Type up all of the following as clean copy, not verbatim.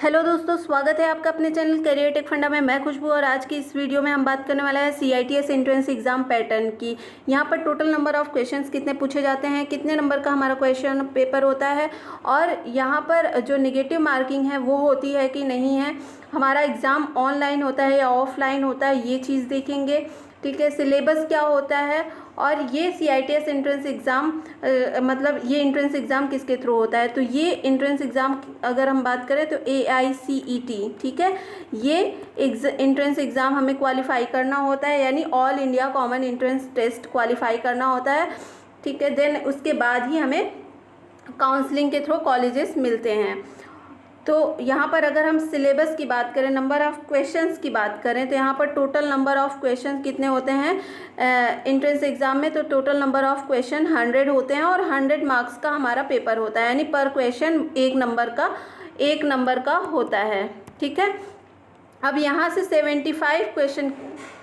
Hello दोस्तों, स्वागत है आपका अपने चैनल करियर टेक फंडा में। मैं खुशबू और आज की इस वीडियो में हम बात करने वाला है CITS एंट्रेंस एग्जाम पैटर्न की। यहाँ पर टोटल नंबर ऑफ क्वेश्चंस कितने पूछे जाते हैं, कितने नंबर का हमारा क्वेश्चन पेपर होता है और यहाँ पर जो नेगेटिव मार्किंग है वो होती है कि नहीं है, हमारा एग्ज़ाम ऑनलाइन होता है या ऑफलाइन होता है, ये चीज़ देखेंगे। ठीक है, सिलेबस क्या होता है और ये CITS एंट्रेंस एग्ज़ाम मतलब ये एंट्रेंस एग्ज़ाम किसके थ्रू होता है। तो ये एंट्रेंस एग्ज़ाम अगर हम बात करें तो AICET, ठीक है, ये एंट्रेंस एग्ज़ाम हमें क्वालिफाई करना होता है, यानी all India common entrance test qualify करना होता है। ठीक है, देन उसके बाद ही हमें काउंसलिंग के थ्रू कॉलेजेस मिलते हैं। तो यहाँ पर अगर हम सिलेबस की बात करें, नंबर ऑफ़ क्वेश्चंस की बात करें, तो यहाँ पर टोटल नंबर ऑफ़ क्वेश्चंस कितने होते हैं एंट्रेंस एग्ज़ाम में। तो टोटल नंबर ऑफ़ क्वेश्चन 100 होते हैं और 100 मार्क्स का हमारा पेपर होता है, यानी पर क्वेश्चन एक नंबर का होता है। ठीक है, अब यहाँ से 75 क्वेश्चन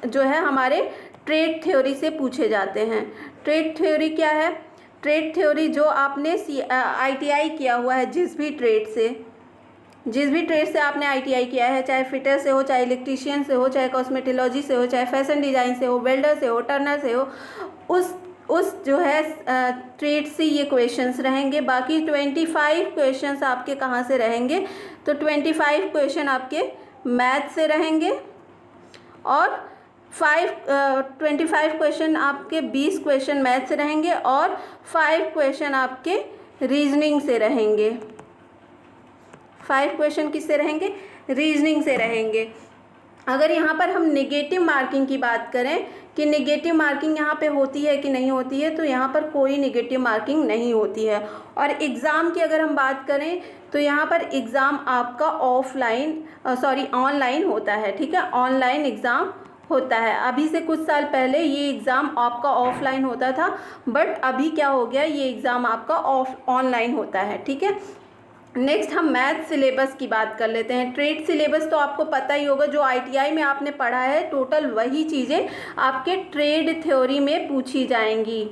जो है हमारे ट्रेड थ्योरी से पूछे जाते हैं। ट्रेड थ्योरी क्या है? ट्रेड थ्योरी जो आपने ITI किया हुआ है, जिस भी ट्रेड से आपने ITI किया है, चाहे फिटर से हो, चाहे इलेक्ट्रीशियन से हो, चाहे कॉस्मेटोलॉजी से हो, चाहे फैशन डिज़ाइन से हो, वेल्डर से हो, टर्नर से हो, उस जो है ट्रेड से ये क्वेश्चंस रहेंगे। बाकी 25 क्वेश्चंस आपके कहाँ से रहेंगे? तो 25 क्वेश्चन आपके मैथ से रहेंगे और 25 क्वेश्चन आपके 20 क्वेश्चन मैथ से रहेंगे और 5 क्वेश्चन आपके रीजनिंग से रहेंगे। 5 क्वेश्चन किससे रहेंगे? रीजनिंग से रहेंगे। अगर यहाँ पर हम नेगेटिव मार्किंग की बात करें कि नेगेटिव मार्किंग यहाँ पे होती है कि नहीं होती है, तो यहाँ पर कोई नेगेटिव मार्किंग नहीं होती है। और एग्ज़ाम की अगर हम बात करें तो यहाँ पर एग्ज़ाम आपका ऑनलाइन होता है। ठीक है, ऑनलाइन एग्ज़ाम होता है। अभी से कुछ साल पहले ये एग्ज़ाम आपका ऑफलाइन होता था, बट अभी क्या हो गया, ये एग्ज़ाम आपका ऑनलाइन होता है। ठीक है, नेक्स्ट हम मैथ सिलेबस की बात कर लेते हैं। ट्रेड सिलेबस तो आपको पता ही होगा, जो ITI में आपने पढ़ा है, टोटल वही चीज़ें आपके ट्रेड थ्योरी में पूछी जाएंगी।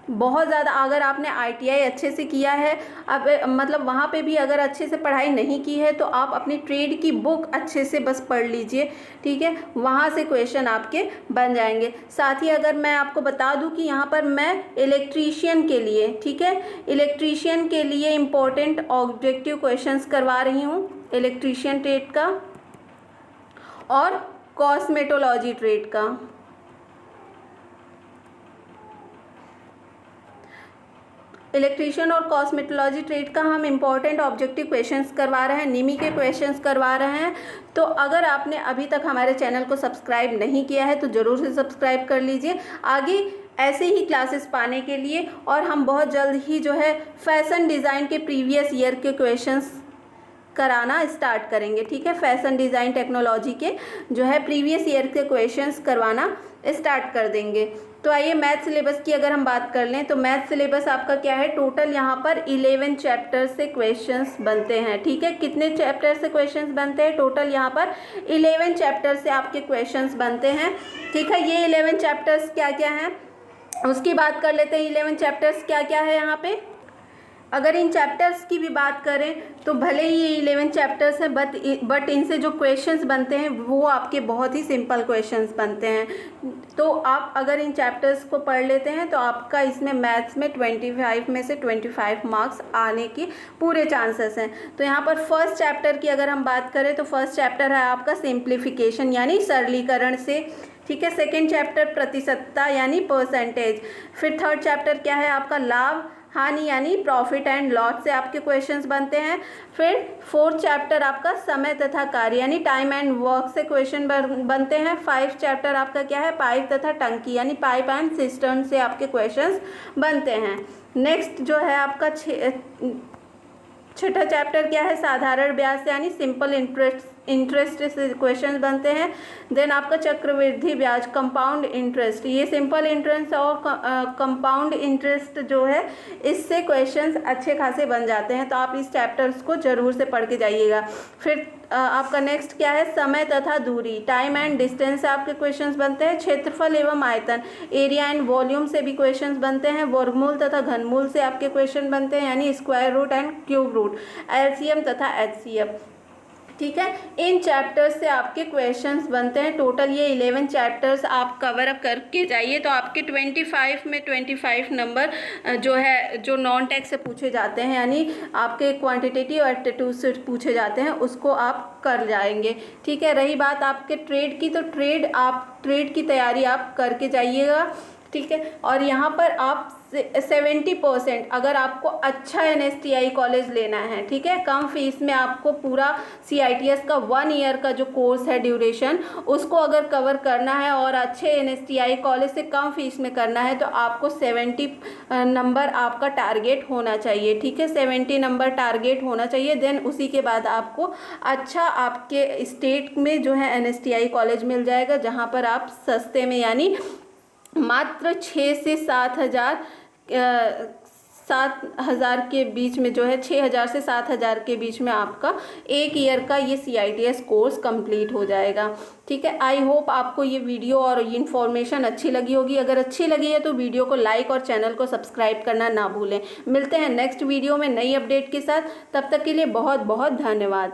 बहुत ज़्यादा अगर आपने ITI अच्छे से किया है, अब मतलब वहाँ पे भी अगर अच्छे से पढ़ाई नहीं की है, तो आप अपनी ट्रेड की बुक अच्छे से बस पढ़ लीजिए। ठीक है, वहाँ से क्वेश्चन आपके बन जाएंगे। साथ ही अगर मैं आपको बता दूँ कि यहाँ पर मैं इलेक्ट्रीशियन के लिए, ठीक है, इलेक्ट्रीशियन के लिए इम्पोर्टेंट ऑब्जेक्टिव क्वेश्चंस करवा रही हूँ, इलेक्ट्रीशियन ट्रेड का और कॉस्मेटोलॉजी ट्रेड का। इलेक्ट्रीशियन और कॉस्मेटोलॉजी ट्रेड का हम इम्पॉर्टेंट ऑब्जेक्टिव क्वेश्चंस करवा रहे हैं, निमी के क्वेश्चंस करवा रहे हैं। तो अगर आपने अभी तक हमारे चैनल को सब्सक्राइब नहीं किया है तो ज़रूर से सब्सक्राइब कर लीजिए आगे ऐसे ही क्लासेस पाने के लिए। और हम बहुत जल्द ही जो है फैशन डिज़ाइन के प्रीवियस ईयर के क्वेश्चंस कराना स्टार्ट करेंगे। ठीक है, फैशन डिज़ाइन टेक्नोलॉजी के जो है प्रीवियस ईयर के क्वेश्चंस करवाना स्टार्ट कर देंगे। तो आइए मैथ सिलेबस की अगर हम बात कर लें तो मैथ सिलेबस आपका क्या है, टोटल यहाँ पर 11 चैप्टर से क्वेश्चंस बनते हैं। ठीक है, कितने चैप्टर से क्वेश्चंस बनते हैं? टोटल यहाँ पर 11 चैप्टर से आपके क्वेश्चंस बनते हैं। ठीक है, ये 11 चैप्टर्स क्या क्या हैं उसकी बात कर लेते हैं। 11 चैप्टर्स क्या क्या है यहाँ पे? अगर इन चैप्टर्स की भी बात करें तो भले ही ये 11 चैप्टर्स हैं, बट इनसे जो क्वेश्चंस बनते हैं वो आपके बहुत ही सिंपल क्वेश्चंस बनते हैं। तो आप अगर इन चैप्टर्स को पढ़ लेते हैं तो आपका इसमें मैथ्स में 25 में से 25 मार्क्स आने की पूरे चांसेस हैं। तो यहाँ पर फर्स्ट चैप्टर की अगर हम बात करें तो फर्स्ट चैप्टर है आपका सिंप्लीफिकेशन यानी सरलीकरण से। ठीक है, सेकेंड चैप्टर प्रतिशतता यानी परसेंटेज। फिर थर्ड चैप्टर क्या है आपका, लाभ हानि यानी प्रॉफिट एंड लॉस से आपके क्वेश्चंस बनते हैं। फिर फोर्थ चैप्टर आपका समय तथा कार्य यानी टाइम एंड वर्क से क्वेश्चन बनते हैं। 5 चैप्टर आपका क्या है, पाइप तथा टंकी यानी पाइप एंड सिस्टम से आपके क्वेश्चंस बनते हैं। नेक्स्ट जो है आपका छठा चैप्टर क्या है, साधारण ब्याज यानी सिंपल इंटरेस्ट से क्वेश्चन बनते हैं। देन आपका चक्रवृद्धि ब्याज कंपाउंड इंटरेस्ट, ये सिंपल इंटरेस्ट और कंपाउंड इंटरेस्ट जो है इससे क्वेश्चंस अच्छे खासे बन जाते हैं। तो आप इस चैप्टर्स को ज़रूर से पढ़ के जाइएगा। फिर आपका नेक्स्ट क्या है, समय तथा दूरी, टाइम एंड डिस्टेंस से आपके क्वेश्चंस बनते हैं। क्षेत्रफल एवं आयतन, एरिया एंड वॉल्यूम से भी क्वेश्चंस बनते हैं। वर्गमूल तथा घनमूल से आपके क्वेश्चन बनते हैं यानी square root and cube root, LCM तथा HCF। ठीक है। इन चैप्टर्स से आपके क्वेश्चंस बनते हैं। टोटल ये 11 चैप्टर्स आप कवर अप करके जाइए तो आपके 25 में 25 नंबर जो नॉन टेक्स्ट से पूछे जाते हैं, यानी आपके क्वांटिटेटिव और एप्टीट्यूड से पूछे जाते हैं, उसको आप कर जाएंगे। ठीक है। रही बात आपके ट्रेड की, तो ट्रेड की तैयारी आप करके जाइएगा। ठीक है। और यहाँ पर आप 70% अगर आपको अच्छा NSTI कॉलेज लेना है, ठीक है, कम फीस में आपको पूरा CITS का 1 ईयर का जो कोर्स है ड्यूरेशन, उसको अगर कवर करना है और अच्छे NSTI कॉलेज से कम फीस में करना है तो आपको 70 नंबर आपका टारगेट होना चाहिए। ठीक है, 70 नंबर टारगेट होना चाहिए। देन उसी के बाद आपको अच्छा आपके स्टेट में जो है NSTI कॉलेज मिल जाएगा, जहाँ पर आप सस्ते में, यानी मात्र 6 से 7,000 के बीच में जो है, 6,000 से 7,000 के बीच में आपका 1 ईयर का ये CITS कोर्स कंप्लीट हो जाएगा। ठीक है। आई होप आपको ये वीडियो और ये इन्फॉर्मेशन अच्छी लगी होगी। अगर अच्छी लगी है तो वीडियो को लाइक और चैनल को सब्सक्राइब करना ना भूलें। मिलते हैं नेक्स्ट वीडियो में नई अपडेट के साथ। तब तक के लिए बहुत बहुत धन्यवाद।